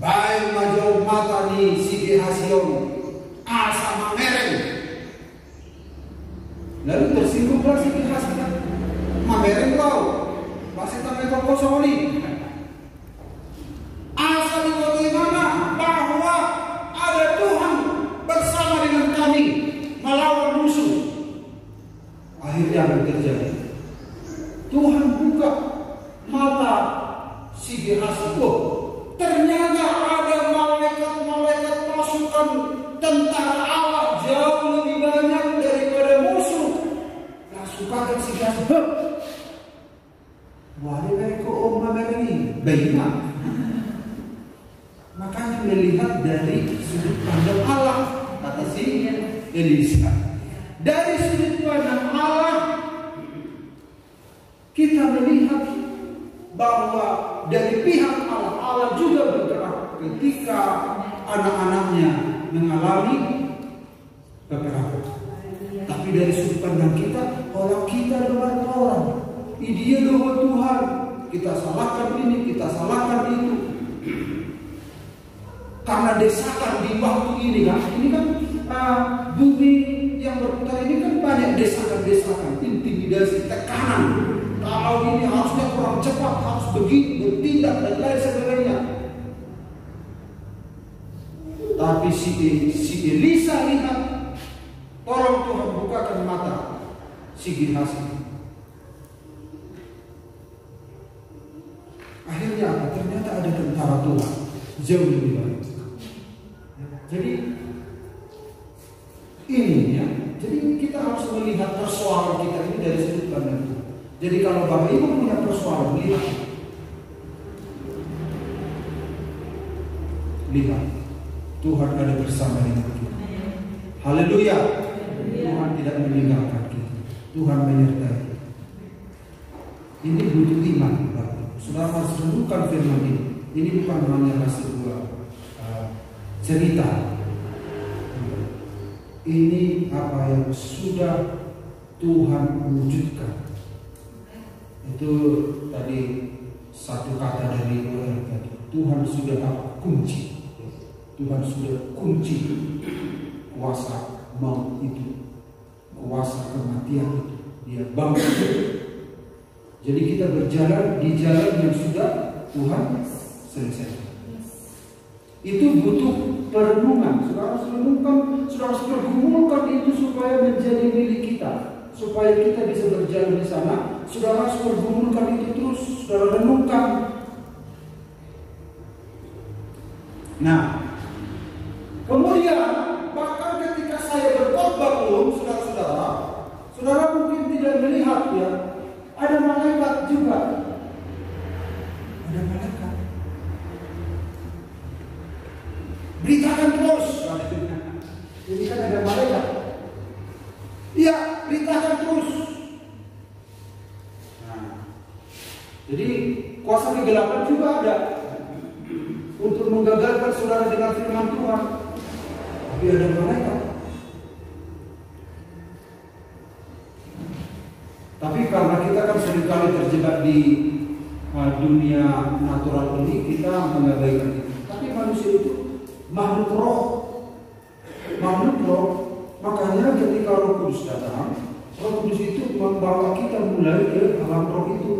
baik maju mata ni si Gehazion. Sama mereng. Lalu tersinggunglah si Gehazi. Mereng kau. Masih tak mereka kosong ni. Asal bagaimana bahwa ada Tuhan bersama dengan kami melawan musuh. Akhirnya apa terjadi? Tuhan buka mata si Gehazi. Ternyata ada malaikat pasukan tentara Allah jauh lebih banyak daripada musuh. Langsung kaget si Gehazi. Wah, mereka mereka ini bagaimana? Makanya melihat dari sudut pandang Allah, kata si Elisa. Dari sudut pandang Allah, kita melihat bahwa dari pihak Allah, Allah juga bergerak ketika anak-anaknya mengalami kekerasan. Tapi dari sudut pandang kita, orang kita adalah orang. Dia doa Tuhan, kita salahkan ini, kita salahkan itu. karena desakan di waktu ini kan bumi yang berputar ini kan banyak desakan, intimidasi, tekanan. Kalau ini harusnya kurang cepat, harus begini, bertindak dan lain sebagainya. Tapi si Elisa lihat, tolong Tuhan bukakan mata si Gehazi. Akhirnya apa? Ternyata ada tentara Tuhan jauh lebih baik. Jadi ini ya. Jadi kita harus melihat persoalan kita ini dari sudut pandang Tuhan. Jadi kalau Bapak Ibu punya persoalan, lihat Tuhan ada bersama dengan kita. Haleluya. Tuhan tidak meninggalkan kita. Tuhan menyertai. Ini butuh iman, Bapak. Saudara harus renungkan firman ini. Ini bukan hanya sebuah cerita. Ini apa yang sudah Tuhan wujudkan. Itu tadi satu kata dari orang tadi. Tuhan sudah kunci. Tuhan sudah kunci kuasa maut itu, kuasa kematian itu. Dia bangkit. Jadi kita berjalan di jalan yang sudah Tuhan selesaikan. Itu butuh perenungan. Saudara harus renungkan, saudara harus pergumulkan itu supaya menjadi milik kita, supaya kita bisa berjalan di sana. Saudara harus pergumulkan itu terus, saudara renungkan. Nah, kemudian bahkan ketika saya berkhotbah pun, saudara mungkin tidak melihat ya, ada malaikat juga. Ada malaikat. Beritakan terus. Ini kan ada malaikat. Iya, beritakan terus. Nah, jadi kuasa kegelapan juga ada untuk menggagalkan saudara dengan firman Tuhan. Tapi ada malaikat. Tapi karena kita kan seringkali terjebak di dunia natural ini, kita mengabaikan itu. Tapi manusia itu makhluk roh. Makanya ketika Roh Kudus datang, Roh Kudus itu membawa kita mulai ke alam roh itu.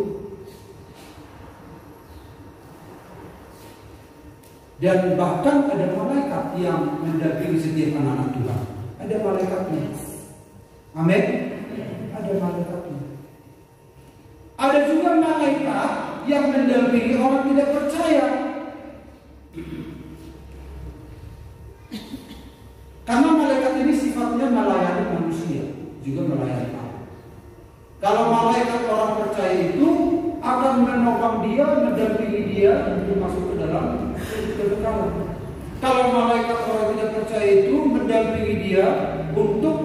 Dan bahkan ada malaikat yang mendampingi setiap anak-anak Tuhan. Ada malaikatnya. Amin. Ada malaikatnya. Ada juga malaikat yang mendampingi orang tidak percaya. Karena malaikat ini sifatnya melayani manusia, juga melayani Allah. Kalau malaikat orang percaya itu akan menopang dia, mendampingi dia untuk masuk ke dalam kekekalan. Kalau malaikat orang tidak percaya itu mendampingi dia untuk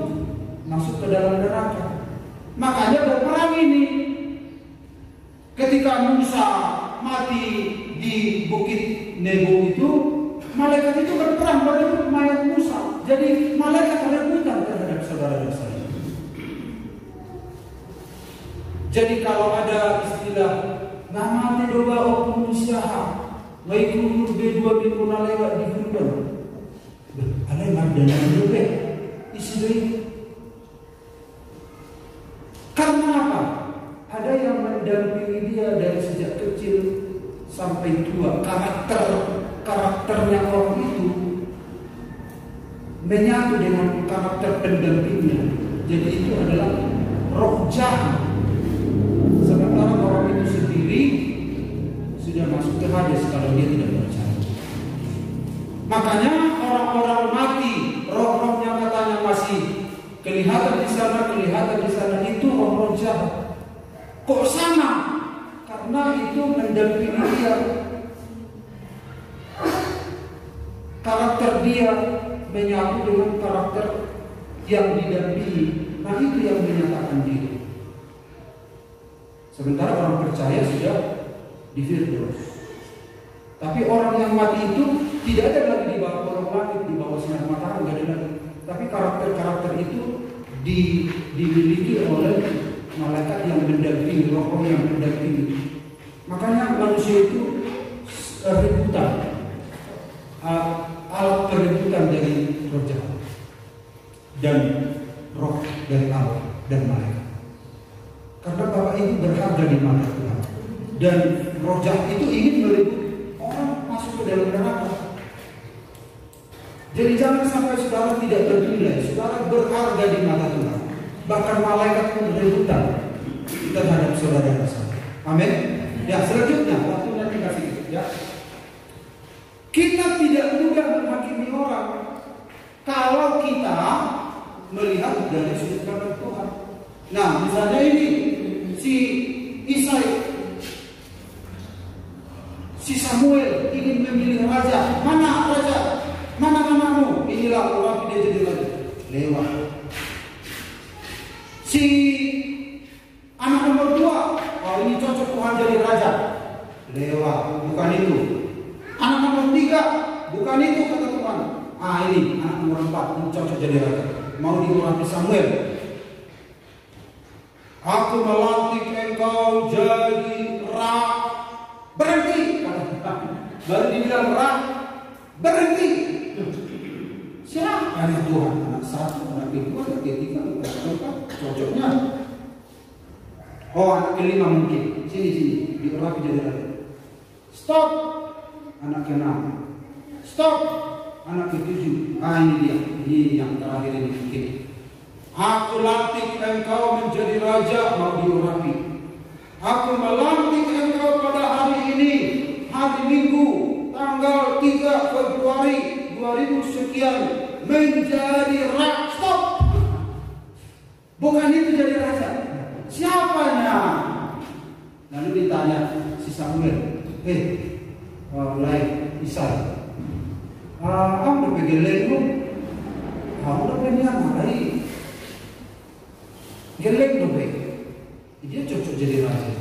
masuk ke dalam neraka. Makanya berperang ini. Ketika Musa mati di Bukit Nebo itu, malaikat itu berperang merebut mayat Musa. Jadi malaikat rebutan terhadap saudara dan saya. Jadi kalau ada istilah nama doba opun usaha, maikur bedua bikuna lewat di Gunung. Alai madana dobe istilah. Karena apa? Ada yang mendampingi dia dari sejak kecil sampai tua. Karakternya orang itu menyatu dengan karakter pendampingnya. Jadi itu adalah roh jahat. Sementara orang itu sendiri sudah masuk ke Hades kalau dia tidak percaya. Makanya orang-orang mati, roh-rohnya katanya masih kelihatan di sana itu roh-roh jahat. Kok sama? Karena itu mendampingi dia. Karakter dia menyatu dengan karakter yang didampingi. Nah itu yang menyatakan diri. Sementara orang percaya sudah di Firdaus. Tapi orang yang mati itu tidak ada lagi di bawah kolong langit, di bawah sinar matahari, tidak ada lagi. Tapi karakter-karakter itu dimiliki oleh malaikat yang mendampingi, roh yang mendampingi. Makanya manusia itu rebutan. dan roh dari Allah dan malaikat. Karena Bapak Ibu berharga di mata Tuhan. Dan roh jahat itu ingin merebut orang masuk ke dalam neraka. Jadi jangan sampai saudara tidak bernilai, saudara berharga di mata Tuhan. Bahkan malaikat pun berebutan terhadap saudara saya. Amin. Ya, selanjutnya waktu nanti kasih ya. Kita tidak mudah menghakimi orang kalau kita melihat dari sudut pandang Tuhan. Nah, misalnya ini si Isai, si Samuel ingin memilih raja. Mana raja? Mana anakmu? Inilah orang dia jadi raja. Lewat. Si anak nomor 2, oh ini cocok Tuhan jadi raja. Lewat. Bukan itu. Anak nomor 3, bukan itu kata Tuhan. Ini anak nomor 4, ini cocok jadi raja. Mau diurapi Samuel. Aku melantik engkau jadi raja. Berhenti. Baru dibilang raja. Berhenti. Siapa anak Tuhan? Anak 1, anak 2, anak 3, anak 4, cocoknya. Oh, anak ke-5 mungkin. Sini diurapi jadi raja. Stop. Anak ke-6. Stop. Anak ke-7. Ini dia. Ini yang terakhir ini mungkin. Aku lantik engkau menjadi raja, mau diurapi. Aku melantik engkau pada hari ini, hari Minggu, tanggal 3 Februari 2000 sekian, menjadi raja. Stop. Bukan itu jadi raja. Siapanya? Lalu ditanya si Samuel, lain Isai, kamu udah pegang lembut, kamu udah pegang hari, geleng tuh dia cocok jadi raja.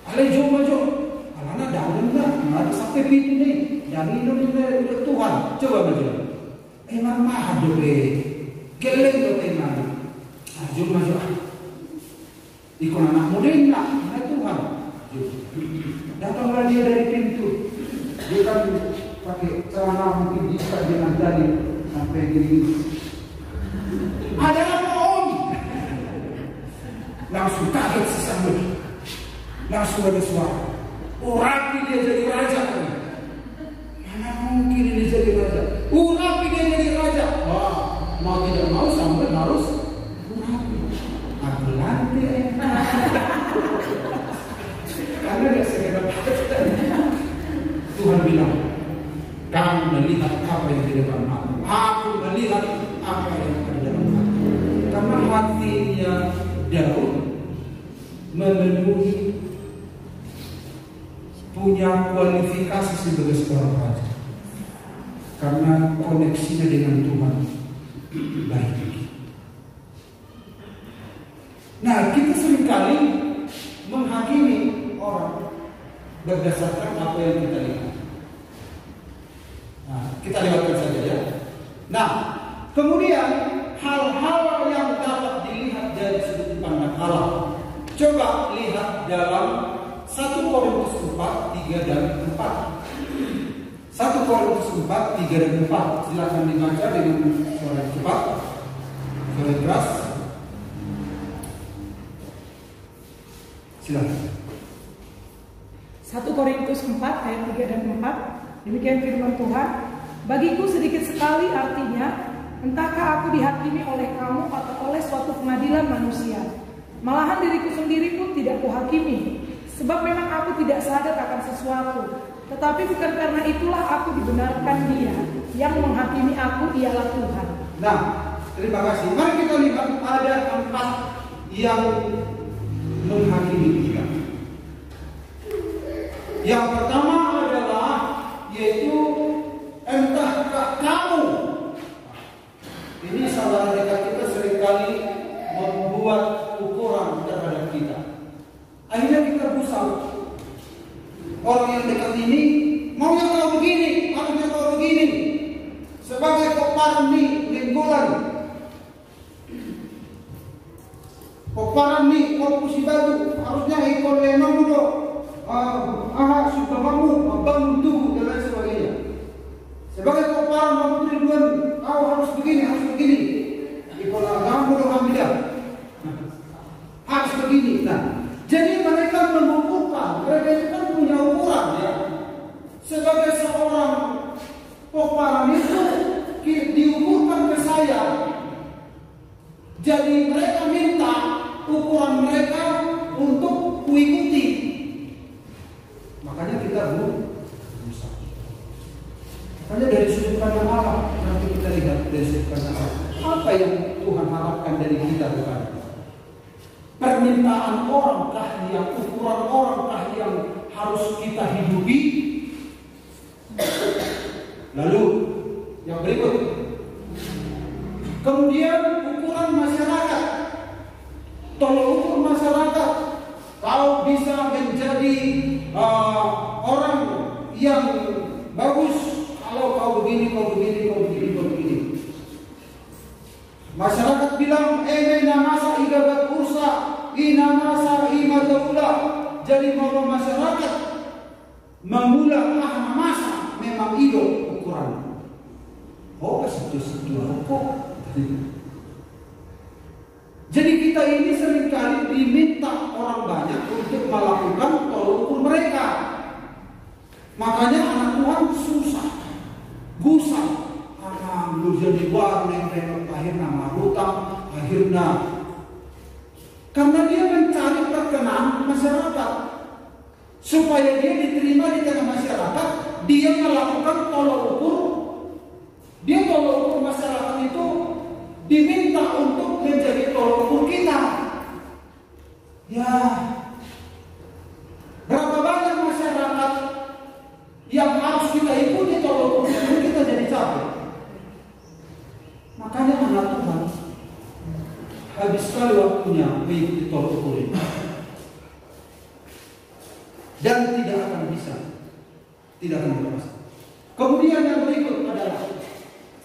Ale maju, alana daun enggak, ada sampai pintu nih, dan ini udah Tuhan, coba maju. Emang mah aduh geleng tuh mana? Maju. Ikut anak muda enggak, mana Tuhan. Datanglah dia dari pintu. Dia kan pakai celana mungkin bisa dengan tali sampai gini. Ada apa om? Langsung kaget si Samuel. Langsung ada suara. Urapi dia jadi raja. Mana mungkin ini jadi raja? Urapi dia jadi raja. Wah, mau tidak mau Samuel harus urapi. Aku lantai. Karena dia segera Tuhan bilang, kamu melihat apa yang di depan mata. Aku melihat apa yang ada di dalam hati. Karena hatinya Daud memenuhi punya kualifikasi sebagai seorang raja. Karena koneksinya dengan Tuhan baik. Nah, kita seringkali menghakimi orang berdasarkan apa yang kita lihat. Nah, kita lewatkan saja ya. Nah, kemudian hal-hal yang dapat dilihat dari sudut pandang Allah. Coba lihat dalam 1 Korintus 4, 3 dan 4. 1 Korintus 4, 3 dan 4. Silakan dibaca dengan suara cepat, suara keras. Silakan. 1 Korintus 4 ayat 3 dan 4. Demikian firman Tuhan. Bagiku sedikit sekali artinya, entahkah aku dihakimi oleh kamu atau oleh suatu pengadilan manusia. Malahan diriku sendiri pun tidak kuhakimi, sebab memang aku tidak sadar akan sesuatu. Tetapi bukan karena itulah aku dibenarkan Dia. Yang menghakimi aku ialah Tuhan. Nah, terima kasih. Mari kita lihat ada 4 yang menghakimi kita. Yang pertama adalah yaitu entahkah kamu. Ini saudara dekat kita seringkali membuat ukuran terhadap kita. Akhirnya kita gusar. Orang yang dekat ini maunya kau begini, harusnya kau begini. Sebagai peparni lingkungan, peparni korupsi batu, harusnya ikut lemang dulu. Sudah kamu bantu dan lain sebagainya. Sebagai peparni Menteri Luar, kau harus begini, harus begini. rusak. Hanya dari sudut pandang Allah, nanti kita lihat dari sudut pandang Allah. Apa yang Tuhan harapkan dari kita, bukan? Permintaan orangkah yang, ukuran orangkah yang harus kita hidupi? Lalu yang berikut, kemudian ukuran masyarakat. Tolong ukur masyarakat. Kau bisa menjadi orang yang bagus kalau kau begini, kau begini, kau begini, kau begini. Masyarakat bilang, "Ena masa igabat ursa, ina masa ima daulah." Jadi bahwa masyarakat memula masa memang itu ukuran. Oh, setuju kok. Jadi kita ini seringkali diminta orang banyak untuk melakukan tolak ukur mereka. Makanya anak Tuhan susah, gusar, karena belum jadi warna akhirnya marutang, akhirnya karena dia mencari perkenan masyarakat supaya dia diterima di tengah masyarakat. Dia melakukan tolak ukur. Dia tolak ukur masyarakat itu diminta untuk menjadi tolak ukur kita. Ya, berapa banyak masyarakat yang harus kita ikuti tolak ukurnya, kita jadi capek. Makanya anak Tuhan habis sekali waktunya mengikuti tolak ukur ini, dan tidak akan bisa, tidak akan berhasil. Kemudian yang berikut adalah,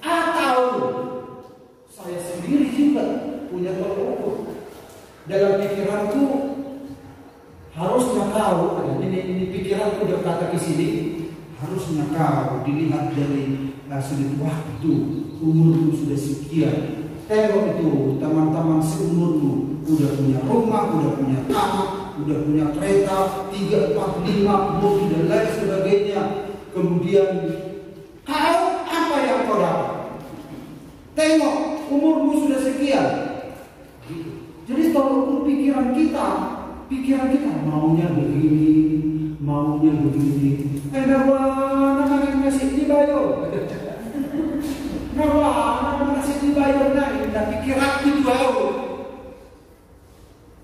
atau saya sendiri juga punya tolak ukur. Dalam pikiranku harusnya kau, ini pikiranku berkata ke sini, harusnya kau dilihat dari sudut waktu, umurmu sudah sekian. Tengok itu teman-teman seumurmu, udah punya rumah, udah punya tanah, udah punya kereta 3, 4, 5 mobil dan lain sebagainya. Kemudian kau apa yang kau dapat? Tengok umurmu sudah sekian. Jadi tolak ukur pikiran kita maunya begini, maunya begini. Nama masih dibayar. Nama masih dibayar nah pikiran itu jauh.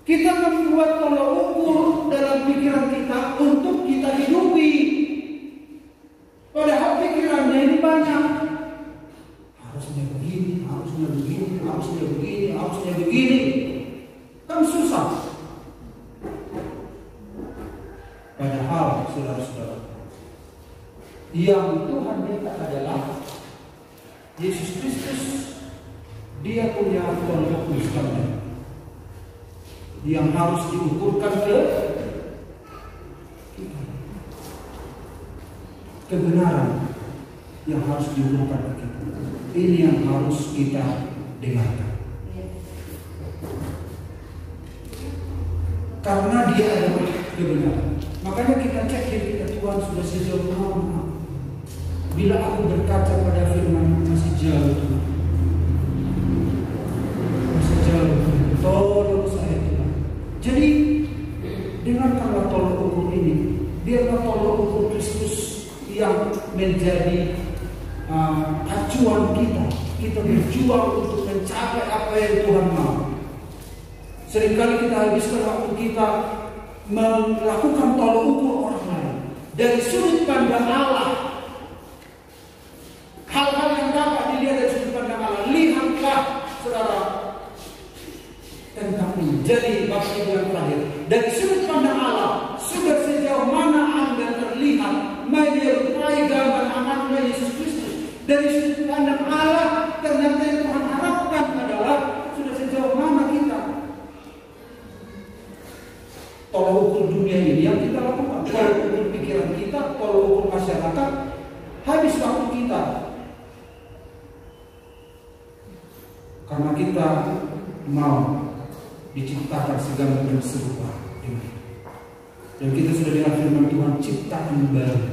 Kita membuat tolak ukur dalam pikiran kita untuk kita hidupi. Padahal pikirannya ini banyak. Harusnya begini, harusnya begini, harusnya begini, harusnya begini. Kan susah. Padahal saudara-saudara, yang Tuhan minta adalah Yesus Kristus. Dia punya tolak ukur standar yang harus diukurkan ke kita. Kebenaran yang harus diukurkan ke kita. Ini yang harus kita dengarkan. Karena dia adalah kebenaran. Makanya kita cek diri kita, Tuhan sudah sejauh mana. Bila aku berkaca pada firman masih jauh, masih jauh. Tolong saya Tuhan. Jadi dengarkanlah tolak ukur ini. Biarlah tolak ukur Kristus yang menjadi acuan kita. Kita berjuang untuk mencapai apa yang Tuhan mau. Seringkali kita habiskan waktu kita melakukan tolak ukur orang lain dari sudut pandang Allah. Hal-hal yang dapat dilihat dari sudut pandang Allah. Lihatlah saudara tentang ini. Jadi bapak ibu yang terakhir, dari sudut pandang Allah, sudah sejauh mana Anda terlihat menyerupai gambar anaknya Yesus Kristus. Dari sudut pandang Allah, ternyata yang Tuhan harapkan adalah sudah sejauh mana kita. Tolak ukur dunia ini yang kita lakukan, tolak ukur pikiran kita, tolak ukur masyarakat, habis waktu kita. Karena kita mau diciptakan segala dan serupa dengan itu. Dan kita sudah dengar firman Tuhan, ciptaan baru,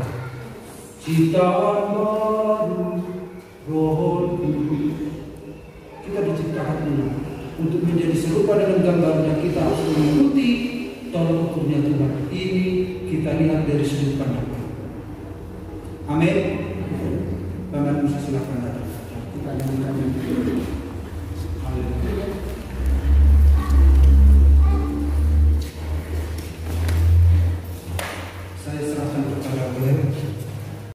ciptaan baru, Roh Kudus. Kita diciptakan ulang untuk menjadi serupa dengan gambarnya. Kita harus mengikuti tolak ukurnya Tuhan. Ini kita lihat dari sudut pandang. Amin. Bapak Musa silakan.